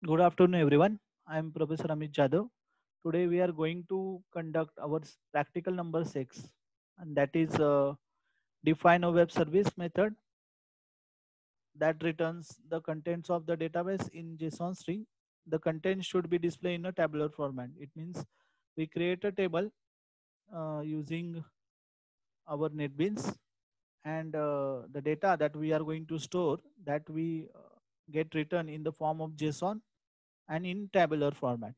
Good afternoon, everyone. I am Professor Amit Jadhav. Today we are going to conduct our practical number 6, and that is define a web service method that returns the contents of the database in JSON string. The content should be displayed in a tabular format. It means we create a table using our NetBeans, and the data that we are going to store that we get written in the form of JSON and in tabular format.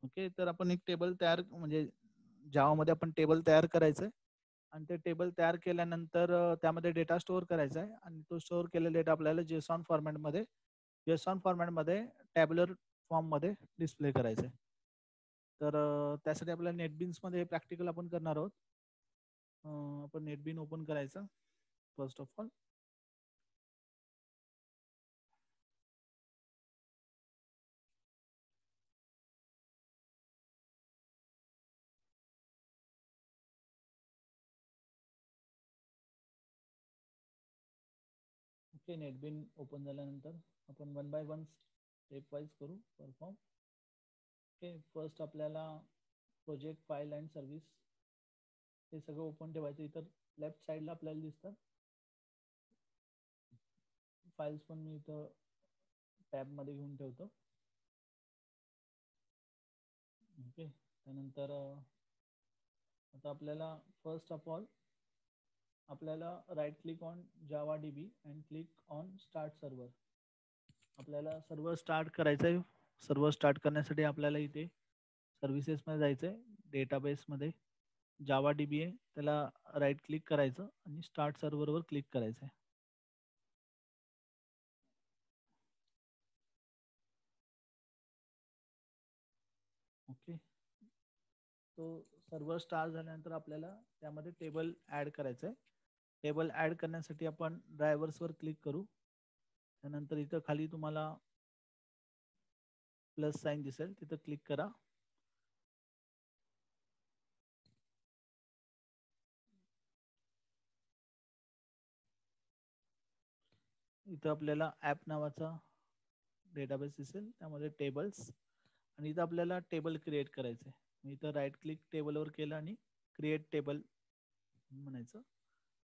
Okay, तर आपण एक table तयार म्हणजे जावामध्ये आपण table तयार करायचं आहे आणि ते टेबल तयार केल्यानंतर त्यामध्ये डेटा स्टोअर करायचा आहे आणि तो स्टोअर केलेला डेटा आपल्याला जेसॉन फॉर्मॅटमध्ये टॅब्युलर फॉर्ममध्ये डिस्प्ले करायचं आहे. तर त्यासाठी आपल्याला नेटबिन्समध्ये हे प्रॅक्टिकल आपण करणार आहोत. आपण नेटबिन ओपन करायचं first of all. Okay, NetBeans open झाल्यानंतर आपण one by one step wise करू परफॉर्म. ओके, फर्स्ट आपल्याला प्रोजेक्ट फाईल अँड सर्व्हिस हे सगळं ओपन ठेवायचं. इतर लेफ्ट साईडला आपल्याला दिसतात फाईल्स, पण मी इथं टॅबमध्ये घेऊन ठेवतो. ओके, त्यानंतर आता आपल्याला फर्स्ट ऑफ ऑल आपल्याला right click on Java DB and click on start server. आपल्याला सर्व्हर स्टार्ट करायचं आहे. सर्व्हर स्टार्ट करण्यासाठी आपल्याला इथे सर्व्हिसेसमध्ये जायचं आहे. डेटाबेसमध्ये जावा डीबी आहे, त्याला राईट क्लिक करायचं आणि स्टार्ट सर्व्हरवर क्लिक करायचं आहे. ओके, तो सर्व्हर स्टार्ट झाल्यानंतर आपल्याला त्यामध्ये टेबल ॲड करायचं आहे. टेबल ॲड करण्यासाठी आपण ड्रायव्हर्सवर क्लिक करू. त्यानंतर इथं खाली तुम्हाला प्लस साईन दिसेल, तिथं क्लिक करा. इथं आपल्याला ॲप नावाचा डेटाबेस दिसेल, त्यामध्ये टेबल्स, आणि इथं आपल्याला टेबल क्रिएट करायचं आहे. मी इथं राईट क्लिक टेबलवर केलं आणि क्रिएट टेबल म्हणायचं.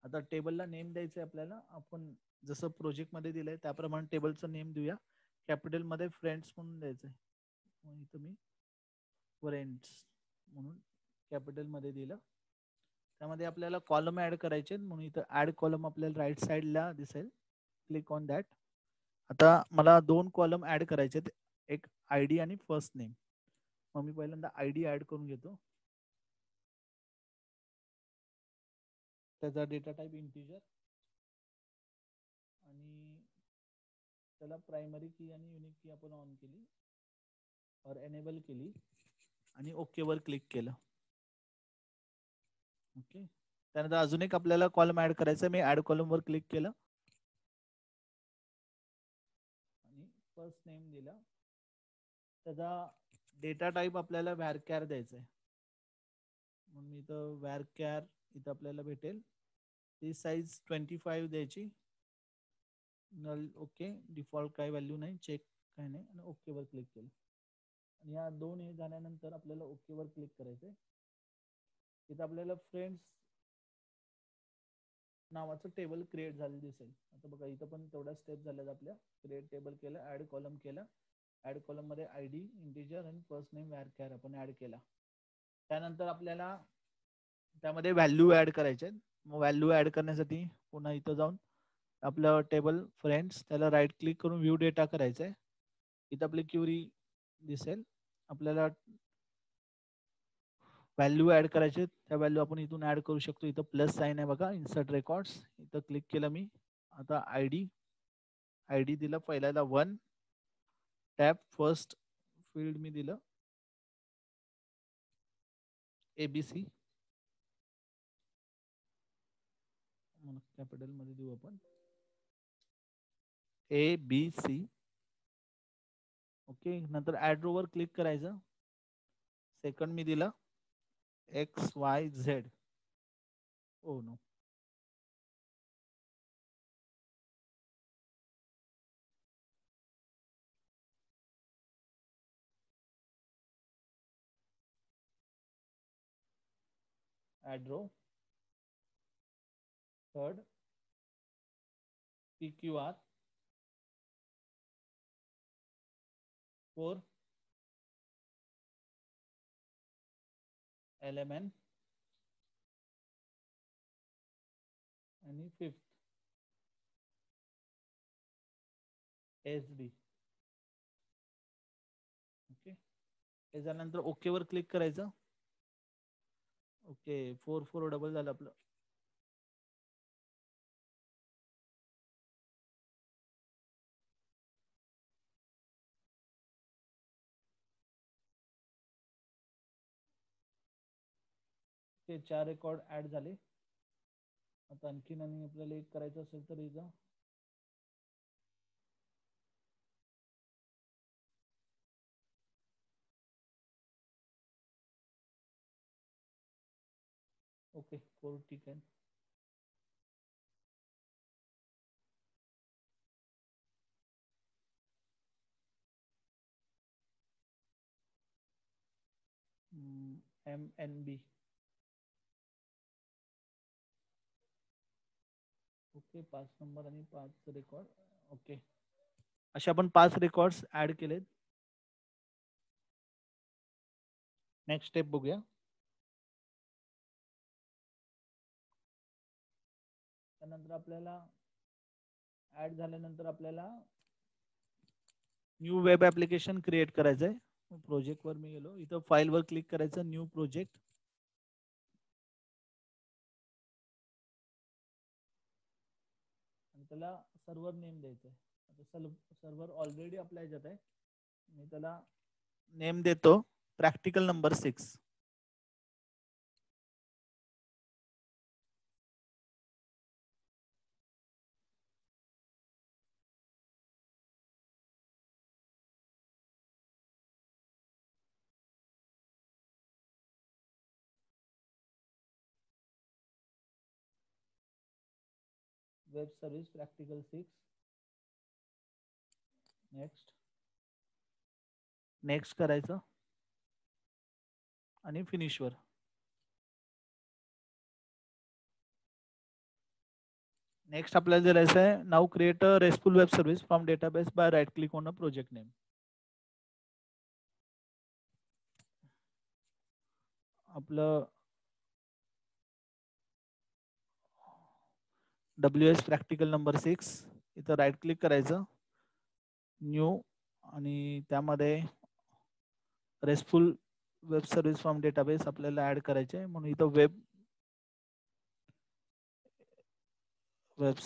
आता टेबलला नेम द्यायचं आहे आपल्याला. आपण जसं प्रोजेक्टमध्ये दिलंय त्याप्रमाणे टेबलचं नेम देऊया. कॅपिटलमध्ये फ्रेंड्स म्हणून द्यायचं आहे. मग इथं मी फ्रेंड्स म्हणून कॅपिटलमध्ये दिलं. त्यामध्ये आपल्याला कॉलम ॲड करायचे, म्हणून इथं ॲड कॉलम आपल्याला राईट साईडला दिसेल. Click on that. आता मला 2 कॉलम ॲड करायचे आहेत, एक आय डी आणि फर्स्ट नेम. मग मी पहिल्यांदा आय डी ॲड करून घेतो. त्याचा डेटा टाईप इंटिजर आणि त्याला प्रायमरी की आणि युनिक की आपण ऑन केली और एनेबल केली आणि ओके वर क्लिक केलं. ओके, त्यानंतर अजून एक आपल्याला कॉलम ॲड करायचं. मी ॲड कॉलमवर क्लिक केलं आणि फर्स्ट नेम दिला. त्याचा डेटा टाईप आपल्याला व्हॅरकॅर द्यायचा आहे, म्हणून मी इथं व्हॅरकॅर इथं आपल्याला भेटेल. ती साईज 25 द्यायची. नल ओके, डिफॉल्ट काय व्हॅल्यू नाही, चेक काय नाही, आणि ओके वर क्लिक केलं. आणि या दोन हे झाल्यानंतर आपल्याला ओके वर क्लिक करायचंय. इथं आपल्याला फ्रेंड्स नावाचं टेबल क्रिएट झालेलं दिसेल. आता बघा, इथं पण तेवढ्या स्टेप झाल्यात आपल्या. क्रिएट टेबल केलं, ऍड कॉलम केलं. ऍड कॉलम मध्ये आय डी इंटिजर आणि फर्स्ट नेम व्हॅरकॅर आपण ऍड केला. त्यानंतर आपल्याला त्यामध्ये व्हॅल्यू ऍड करायचे. मग व्हॅल्यू ऍड करण्यासाठी पुन्हा इथं जाऊन आपलं टेबल फ्रेंड्स, त्याला राईट क्लिक करून व्ह्यू डेटा करायचं आहे. इथं आपली क्युरी दिसेल. आपल्याला व्हॅल्यू ऍड करायचे, त्या व्हॅल्यू आपण इथून ऍड करू शकतो. इथं प्लस साईन आहे बघा, इन्सर्ट रेकॉर्ड्स, इथं क्लिक केलं मी. आता आय डी दिलं पहिल्याला 1. टॅब फर्स्ट फील्ड मी दिलं ABC, कॅपिटल मध्ये देऊ आपण ABC. ओके, नंतर ऍड रो वर क्लिक करायचं. सेकंड मी दिलं XYZ. Oh no, add row, third PQR, 4 LMN आणि फिफ्थ SD. ओके, हे झाल्यानंतर ओके वर क्लिक करायचं. ओके, 4 डबल झालं आपलं. ते 4 रेकॉर्ड ऍड झाले. आता आणखीन आणि आपल्याला एक करायचं असेल तर इथं ओके 4 ठीक आहे. MNB. ओके, 5 नंबर आणि 5 रेकॉर्ड. ओके, असे आपण 5 रेकॉर्ड्स ऍड केलेत. नेक्स्ट स्टेप बघूया. त्यानंतर आपल्याला ऍड झाल्यानंतर आपल्याला न्यू वेब ऍप्लिकेशन क्रिएट करायचं आहे. प्रोजेक्ट वर मी गेलो, इथं फाईल वर क्लिक करायचं, न्यू प्रोजेक्ट. आणि त्याला सर्व्हर नेम द्यायचं आहे. आता सर्व्हर ऑलरेडी आपल्या ह्याच्यात आहे, मी त्याला नेम देतो practical number 6. Web service practical 6. Next करायचं आणि फिनिश वर. नेक्स्ट आपल्याला दिलायचं आहे, now create a restful web service from database by right click on a project name. आपलं WS प्रॅक्टिकल नंबर 6 इथं राईट क्लिक करायचं, न्यू, आणि त्यामध्ये restful web service from database आपल्याला ऍड करायचे आहे. म्हणून इथं वेब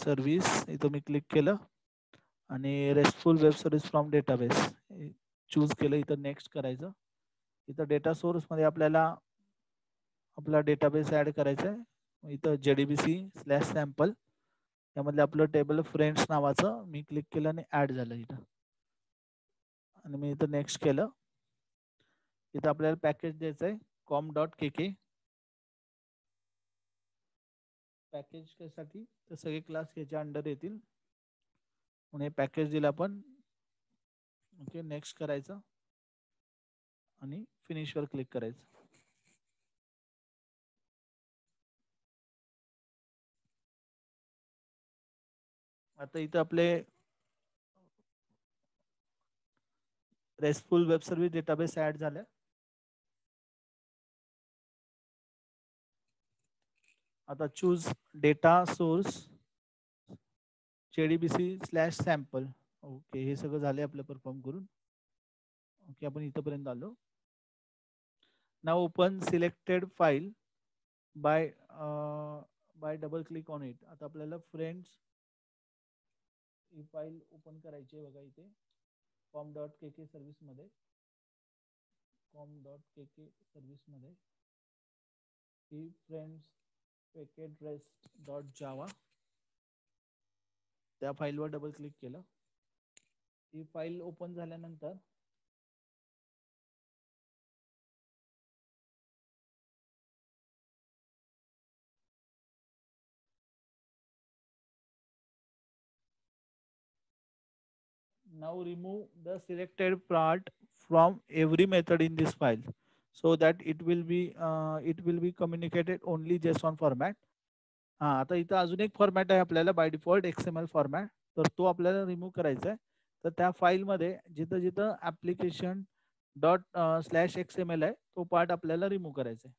सर्व्हिस इथं मी क्लिक केलं आणि restful web service from database choose केलं. इथं नेक्स्ट करायचं. इथं डेटा सोर्स मध्ये आपल्याला आपला डेटाबेस ऍड करायचा आहे. इथं JDBC/सॅम्पल यामधले आपलं टेबल फ्रेंड्स नावाचं मी क्लिक केलं आणि ऍड झालं इथं. आणि मी इथं नेक्स्ट केलं. इथं आपल्याला पॅकेज द्यायचं आहे com.kk. पॅकेज साठी तर सगळे क्लास याच्या अंडर येतील, म्हणून हे पॅकेज दिलं आपण. ओके, नेक्स्ट करायचं आणि फिनिश वर क्लिक करायचं. आता इथं आपले restful web service database add झालं. आता चूज डेटा सोर्स JDBC/सॅम्पल. ओके, हे सगळं झाले आपलं परफॉर्म करून. ओके, आपण इथंपर्यंत आलो. Now open selected file by double click on it. आता आपल्याला फ्रेंड्स ही फाईल ओपन करायची आहे बघा इथे com.kk सर्व्हिस मध्ये. com.kk सर्व्हिस मध्ये ही फ्रेंड्स पॅकेट rest.java त्या फाईलवर डबल क्लिक केलं. ही फाईल ओपन झाल्यानंतर now remove the selected part from every method in this file. so that it will be communicated only JSON format. हा, आता इथं अजून एक फॉर्मॅट आहे आपल्याला बाय डिफॉल्ट XML फॉर्मॅट, तर तो आपल्याला रिमूव्ह करायचा आहे. तर त्या फाईलमध्ये जिथं जिथं ऍप्लिकेशन डॉट स्लॅश XML आहे तो पार्ट आपल्याला रिमूव्ह करायचा आहे.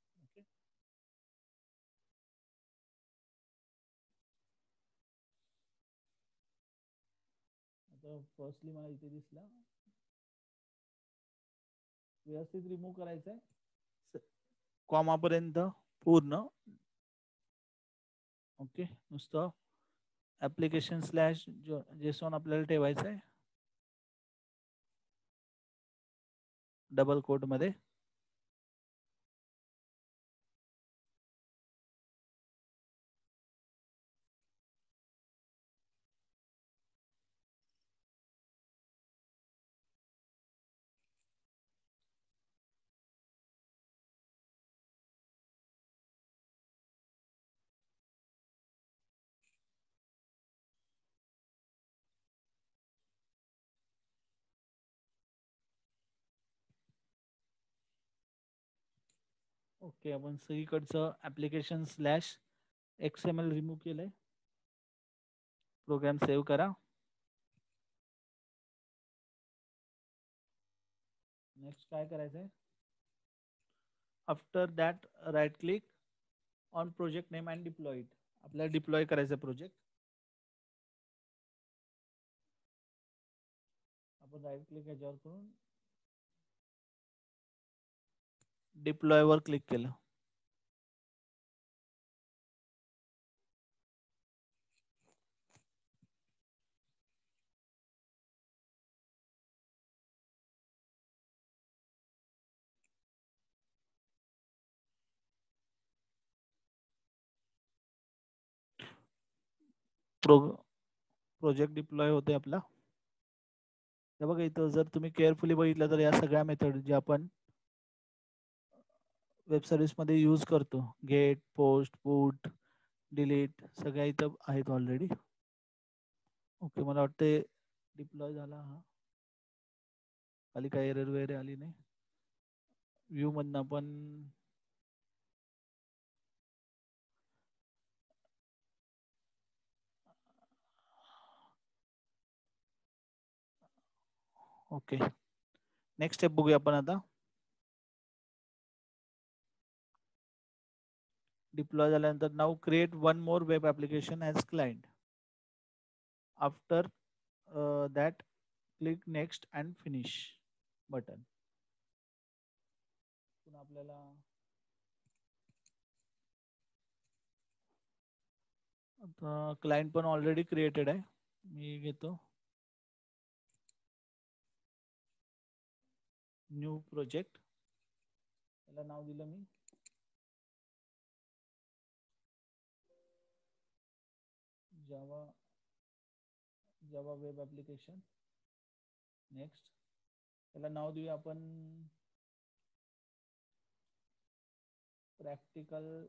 आता फर्स्टली मला इथे दिसला, व्यवस्थित रिमूव्ह करायचं आहे कॉमापर्यंत पूर्ण. ओके, नुसतं ऍप्लिकेशन स्लॅश जेसॉन आपल्याला ठेवायचं आहे डबल कोट मध्ये. ओके, आपण सगळीकडचं ऍप्लिकेशन स्लॅश XML रिमूव्ह केलंय. प्रोग्राम सेव्ह करा. नेक्स्ट काय करायचं आहे, after that right click on project name and deploy it. आपल्याला डिप्लॉय करायचं प्रोजेक्ट. आपण राईट क्लिक याच्यावर करून डिप्लॉय वर क्लिक केलं. प्रोजेक्ट डिप्लॉय होते आपला. हे बघा, इथं जर तुम्ही केअरफुली बघितलं तर या सगळ्या मेथड जे आपण वेब सर्व्हिस मध्ये यूज करतो, गेट, पोस्ट, पुट, डिलीट, सगळ्या इथं आहेत ऑलरेडी. ओके, मला वाटते डिप्लॉय झाला हा. खाली काही एरर वगैरे आली नाही. व्ह्यू मधनं पण ओके. नेक्स्ट स्टेप बघूया आपण आता. डिप्लॉय झाल्यानंतर now create one more web application as client. After that click next and finish button. पुन्हा आपल्याला आता क्लायंट पण ऑलरेडी क्रिएटेड आहे. मी घेतो न्यू प्रोजेक्ट. त्याला नाव दिलं मी Java Java web application. Next त्याला नाव देऊया आपण प्रॅक्टिकल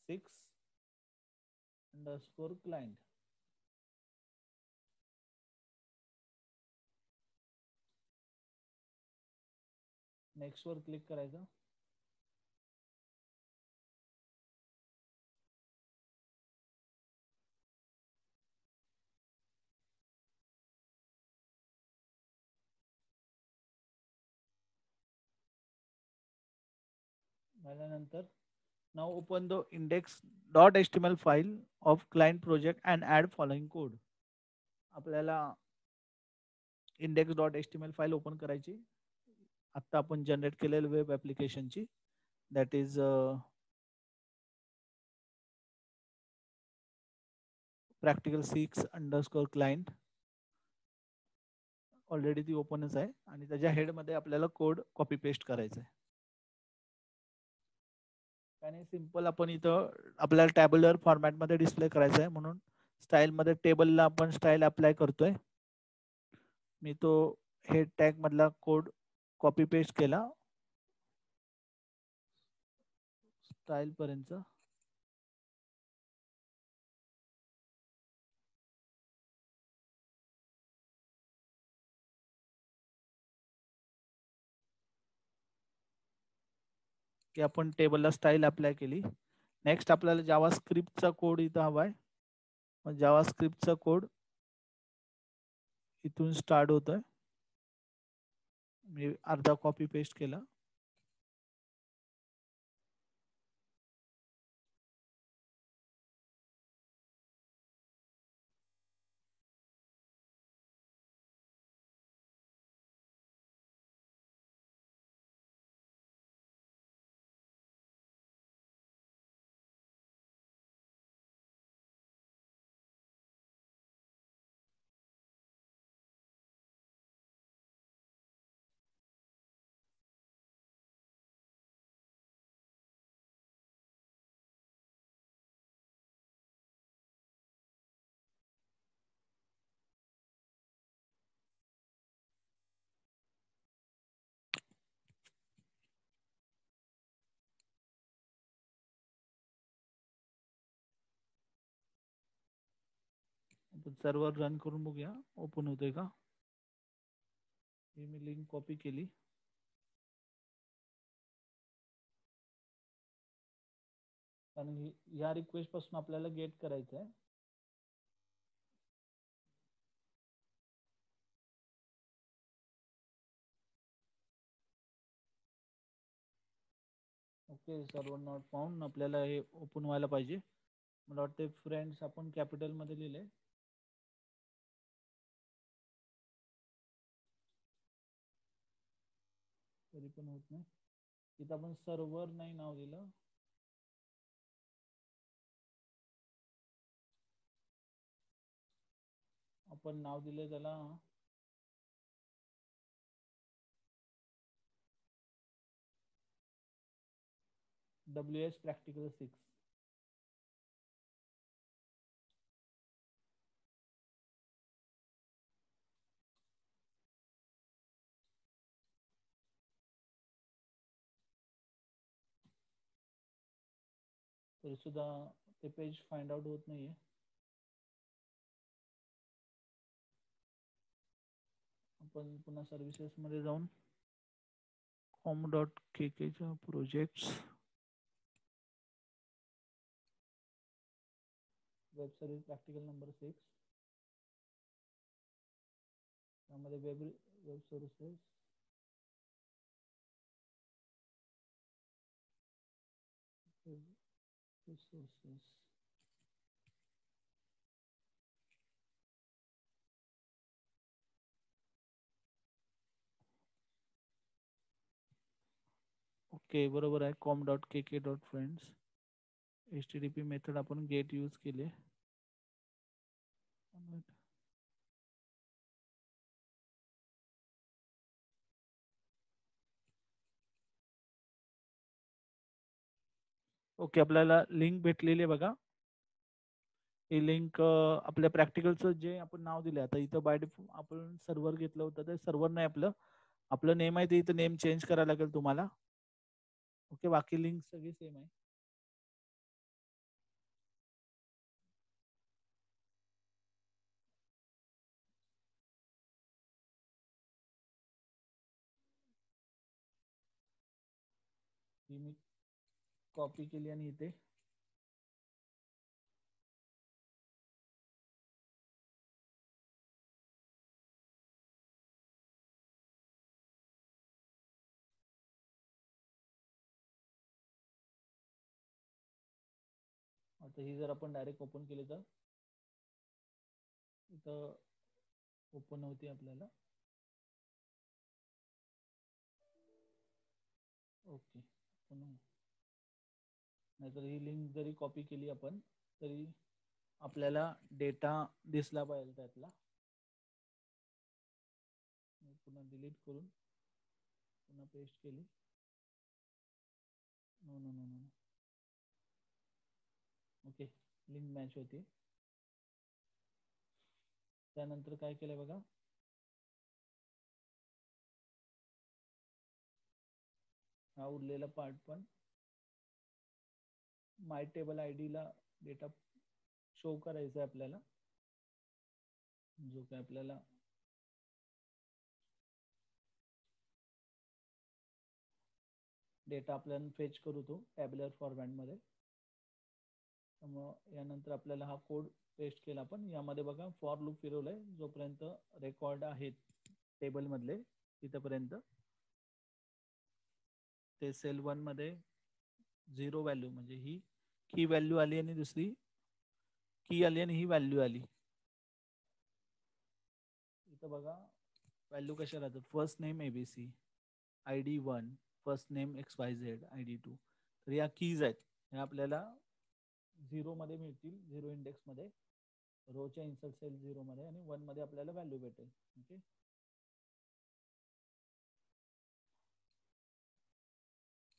6 क्लायंट. नेक्स्ट वर क्लिक करायचं. झाल्यानंतर now open the index.html file of client project and add following code. आपल्याला index.html फाईल ओपन करायची आता आपण जनरेट केलेल्या वेब ऍप्लिकेशनची. That is practical 6 client. Already ती ओपनच आहे आणि त्याच्या हेडमध्ये आपल्याला कोड कॉपी पेस्ट करायचा आहे. आणि सिंपल आपण इथं आपल्याला टॅब्युलर फॉर्मॅटमध्ये डिस्प्ले करायचं आहे म्हणून स्टाईलमध्ये टेबलला आपण स्टाईल अप्लाय करतोय. मी तो हेड टॅग मधला कोड कॉपी पेस्ट केला स्टाईल पर्यंत. की आपण टेबलला स्टाईल अप्लाय केली. नेक्स्ट आपल्याला जावा स्क्रिप्टचा कोड इथं हवाय. मग जावा स्क्रिप्टचा कोड इथून स्टार्ट होतोय. मी अर्धा कॉपी पेस्ट केला. आपण सर्व्हर रन करून बघूया ओपन होतोय का. ही मी लिंक कॉपी केली. कारण या रिक्वेस्ट पासून आपल्याला गेट करायचं आहे. Okay, server not found. आपल्याला हे ओपन व्हायला पाहिजे. मला वाटते फ्रेंड्स आपण कॅपिटल मध्ये लिहिले, तरी पण होत नाही. इथं आपण सर्व्हर नाही नाव दिलं. आपण नाव दिले त्याला WS प्रॅक्टिकल 6. तरी सुद्धा ते पेज फाइंड आउट होत नाहीये. आपण पुन्हा सर्व्हिसेस मध्ये जाऊन com.kk च्या projects, web service practical number 6, त्यामध्ये वेब सर्व्हिसेस, रिसोर्सेस. ओके, बरोबर आहे. com.kk.friends. HTTP मेथड आपण गेट यूज केले. ओके, आपल्याला लिंक भेटलेली आहे बघा. ही लिंक आपल्या प्रॅक्टिकलचं जे आपण नाव दिले. आता इथं बाय डिफॉल्ट आपण सर्व्हर घेतलं होतं, ते सर्व्हर नाही आपलं. आपलं नेम आहे ते इथं नेम चेंज करायला लागेल तुम्हाला. ओके, बाकी लिंक सगळी सेम आहे. ही मी कॉपी केली आणि इथे आता ही जर आपण डायरेक्ट ओपन केली तर इथं ओपन होती आपल्याला. ओके, नाहीतर ही लिंक जरी कॉपी केली आपण तरी आपल्याला डेटा दिसला पाहिजे त्यातला. पुन्हा डिलीट करून पुन्हा पेस्ट केली. No no no no. Okay, link match होती. त्यानंतर काय केलंय बघा, हा उरलेला पार्ट पण माय टेबल ID ला डेटा शो करायचा आहे आपल्याला, जो काय आपल्याला डेटा आपल्याला फेच करू तो टॅब्युलर फॉर्मॅटमध्ये. मग यानंतर आपल्याला हा कोड पेस्ट केला. आपण यामध्ये बघा फॉर लूप फिरवलंय, जोपर्यंत रेकॉर्ड आहेत टेबल मधले तिथपर्यंत ते सेल 1 मध्ये 0 व्हॅल्यू म्हणजे ही की व्हॅल्यू आली आणि दुसरी की आली आणि ही व्हॅल्यू आली. इथं बघा व्हॅल्यू कशा राहतात, first name ABC, ID 1, first name XYZ, ID 2. तर या कीज आहेत, ह्या आपल्याला 0 मध्ये मिळतील, 0 इंडेक्स मध्ये, रोच्या इन्सर्ट सेल 0 मध्ये, आणि 1 मध्ये आपल्याला व्हॅल्यू भेटेल. ओके,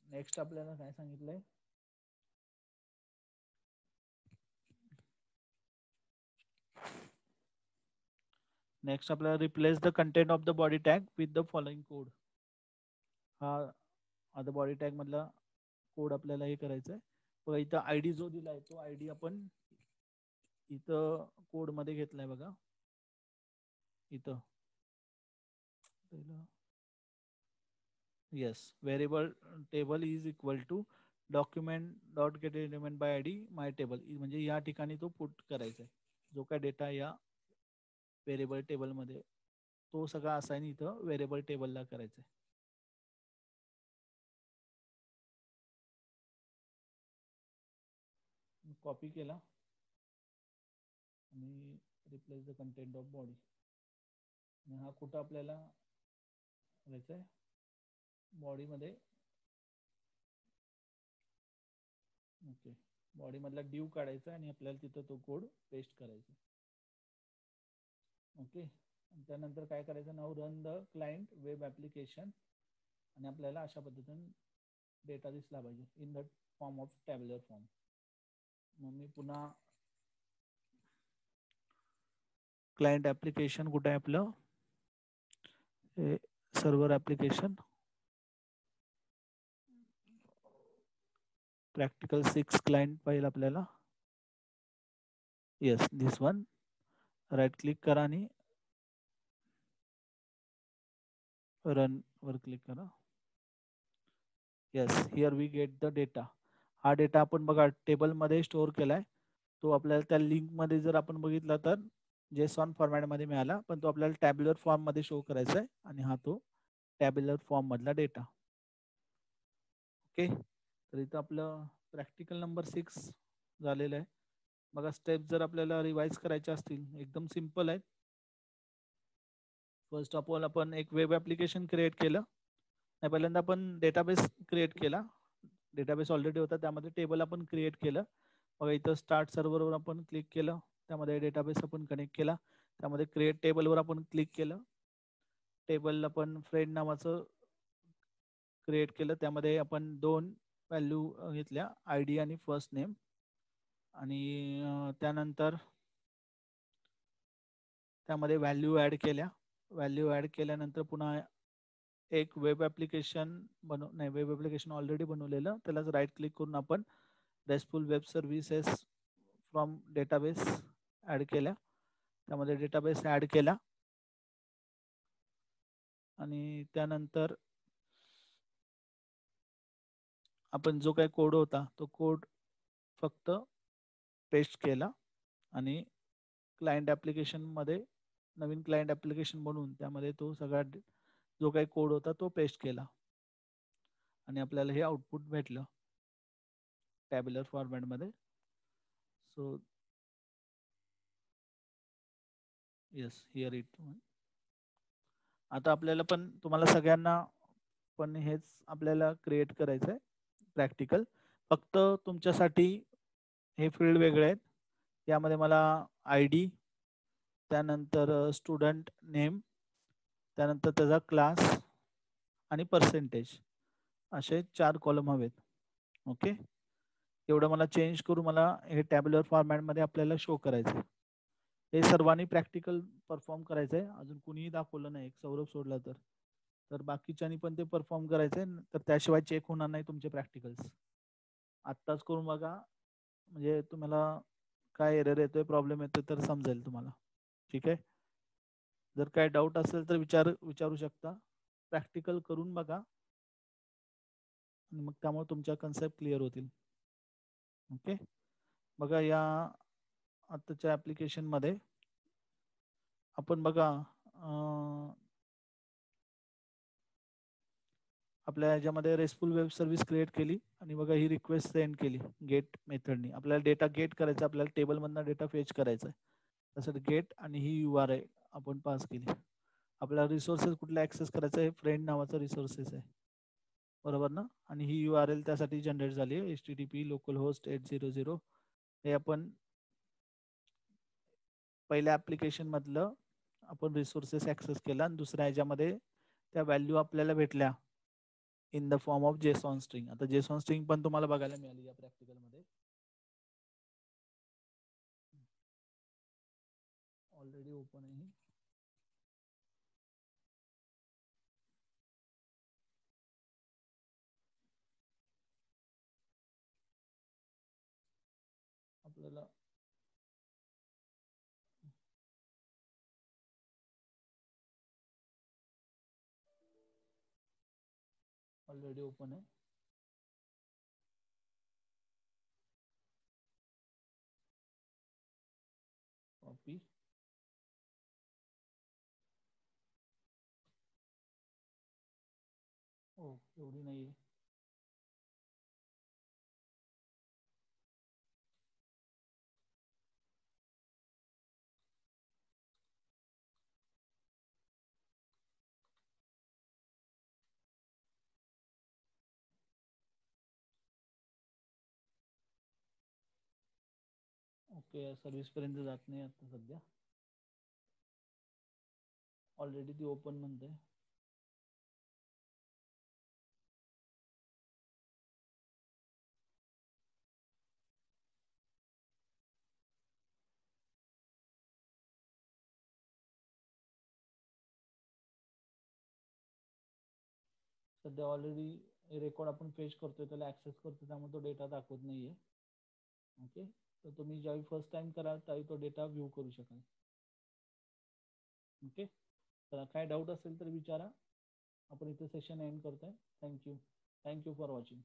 नेक्स्ट आपल्याला काय सांगितलंय, नेक्स्ट आपल्याला replace the content of the body tag with the following code. हा आता बॉडी टॅग मधला कोड आपल्याला हे करायचा आहे. बघा इथं आयडी जो दिलाय तो आयडी आपण इथं कोड मध्ये घेतलाय बघा. इथं yes, variable table is equal to document dot get element by ID my table, म्हणजे या ठिकाणी तो पुट करायचा आहे. जो काय डेटा या व्हेरिएबल टेबल मध्ये तो सगळा असाइन इथं व्हेरिएबल टेबलला करायचा आहे. कॉपी केला आणि replace the content of body. हा कुठं आपल्याला करायचा आहे, बॉडी मध्ये. ओके, बॉडी मधला ड्यू काढायचा आणि आपल्याला तिथं तो कोड पेस्ट करायचा. ओके, त्यानंतर काय करायचं, now run the client web application, आणि आपल्याला अशा पद्धतीने डेटा दिसला पाहिजे in the form of tabular form. मग मी पुन्हा क्लायंट ऍप्लिकेशन कुठे आहे आपलं, सर्व्हर ऍप्लिकेशन प्रॅक्टिकल 6 क्लायंट पाहिजे आपल्याला. Yes, this one. Right click करा आणि रन वर क्लिक करा. Yes, here we get the data. हा डेटा आपण बघा टेबल मध्ये स्टोअर केलाय. तो आपल्याला त्या लिंक मध्ये जर आपण बघितला तर जेसॉन फॉर्मॅट मध्ये मिळाला, पण तो आपल्याला टॅब्युलर फॉर्म मध्ये शो करायचा आहे, आणि हा तो टॅब्युलर फॉर्म मधला डेटा. ओके, तर इथं आपलं प्रॅक्टिकल नंबर 6 झालेलं आहे. बघा स्टेप जर आपल्याला रिवाइज करायचे असतील एकदम सिंपल आहे. फर्स्ट ऑफ ऑल आपण एक वेब ऍप्लिकेशन क्रिएट केलं. नाही, पहिल्यांदा आपण डेटाबेस क्रिएट केला. डेटाबेस ऑलरेडी होता, त्यामध्ये टेबल आपण क्रिएट केलं. बघा इथं स्टार्ट सर्व्हरवर आपण क्लिक केलं, त्यामध्ये डेटाबेस आपण कनेक्ट केला. त्यामध्ये क्रिएट टेबलवर आपण क्लिक केलं. टेबलला आपण फ्रेंड नावाचं क्रिएट केलं. त्यामध्ये आपण 2 व्हॅल्यू घेतल्या, आयडी आणि फर्स्ट नेम. आणि त्यानंतर त्यामध्ये व्हॅल्यू ऍड केल्या. व्हॅल्यू ऍड केल्यानंतर पुन्हा एक वेब ऍप्लिकेशन नाही, वेब ऍप्लिकेशन ऑलरेडी बनवलेलं, त्यालाच राईट क्लिक करून आपण restful web services from database add केल्या. त्यामध्ये डेटाबेस ऍड केला, आणि त्यानंतर आपण जो काही कोड होता तो कोड फक्त पेस्ट केला, आणि क्लायंट ऍप्लिकेशन मध्ये नवीन क्लायंट ऍप्लिकेशन बनवून त्यामध्ये तो सगळा जो काही कोड होता तो पेस्ट केला, आणि आपल्याला हे आउटपुट भेटलं टॅब्युलर फॉर्मॅट मध्ये. So yes, here it. आता आपल्याला पण तुम्हाला सगळ्यांना पण हेच आपल्याला क्रिएट करायचं आहे प्रॅक्टिकल. फक्त तुमच्यासाठी हे फील्ड वेगळे आहेत. यामध्ये मला आयडी, त्यानंतर स्टुडंट नेम, त्यानंतर त्याचा क्लास आणि पर्सेंटेज, असे 4 कॉलम हवेत. ओके, एवढं मला चेंज करून मला हे टॅब्युलर फॉर्मॅटमध्ये आपल्याला शो करायचं. हे सर्वांनी प्रॅक्टिकल परफॉर्म करायचं आहे. अजून कुणीही दाखवलं नाही, एक सौरभ सोडला तर बाकीच्यांनी पण ते परफॉर्म करायचंय, तर त्याशिवाय चेक होणार नाही तुमचे प्रॅक्टिकल्स. आत्ताच करून बघा, म्हणजे तुम्हाला काय एरर येतोय, प्रॉब्लेम येतोय तर समजेल तुम्हाला. ठीक आहे, जर काय डाऊट असेल तर विचारू शकता. प्रॅक्टिकल करून बघा. आणि मग त्यामुळे तुमच्या कन्सेप्ट क्लिअर होतील. ओके, बघा या आताच्या ॲप्लिकेशनमध्ये आपण बघा आपल्या याच्यामध्ये रेस्टफुल वेब सर्व्हिस क्रिएट केली आणि बघा ही रिक्वेस्ट सेंड केली गेट मेथडनी. आपल्याला डेटा गेट करायचा, आपल्याला टेबलमधनं डेटा फेच करायचा आहे. त्यासाठी गेट आणि ही URL आपण पास केली. आपल्याला रिसोर्सेस कुठला ॲक्सेस करायचा आहे, फ्रेंड नावाचा रिसोर्सेस आहे, बरोबर ना. आणि ही URL त्यासाठी जनरेट झाली आहे, HTTP localhost 800. हे आपण पहिल्या ॲप्लिकेशन मधलं आपण रिसोर्सेस ॲक्सेस केला आणि दुसऱ्या ह्याच्यामध्ये त्या व्हॅल्यू आपल्याला भेटल्या in the form of JSON string. आता JSON स्ट्रिंग पण तुम्हाला बघायला मिळाली या प्रॅक्टिकलमध्ये. ऑलरेडी ओपन आहे. आपल्याला ऑलरेडी ओपन आहे. कॉपी, हो एवढी नाही आहे. ओके, सर्व्हिस पर्यंत जात नाही आता सध्या. ऑलरेडी ती ओपन म्हणते. सध्या ऑलरेडी रेकॉर्ड आपण फेच करतोय, त्याला ऍक्सेस करतोय, त्यामुळे तो डेटा दाखवत नाहीये. ओके, तर तुम्ही ज्यावेळी फर्स्ट टाइम कराल त्यावेळी तो डेटा व्ह्यू करू शकाल. ओके, तर काय डाऊट असेल तर विचारा. आपण इथे सेशन एंड करतोय. Thank you for watching.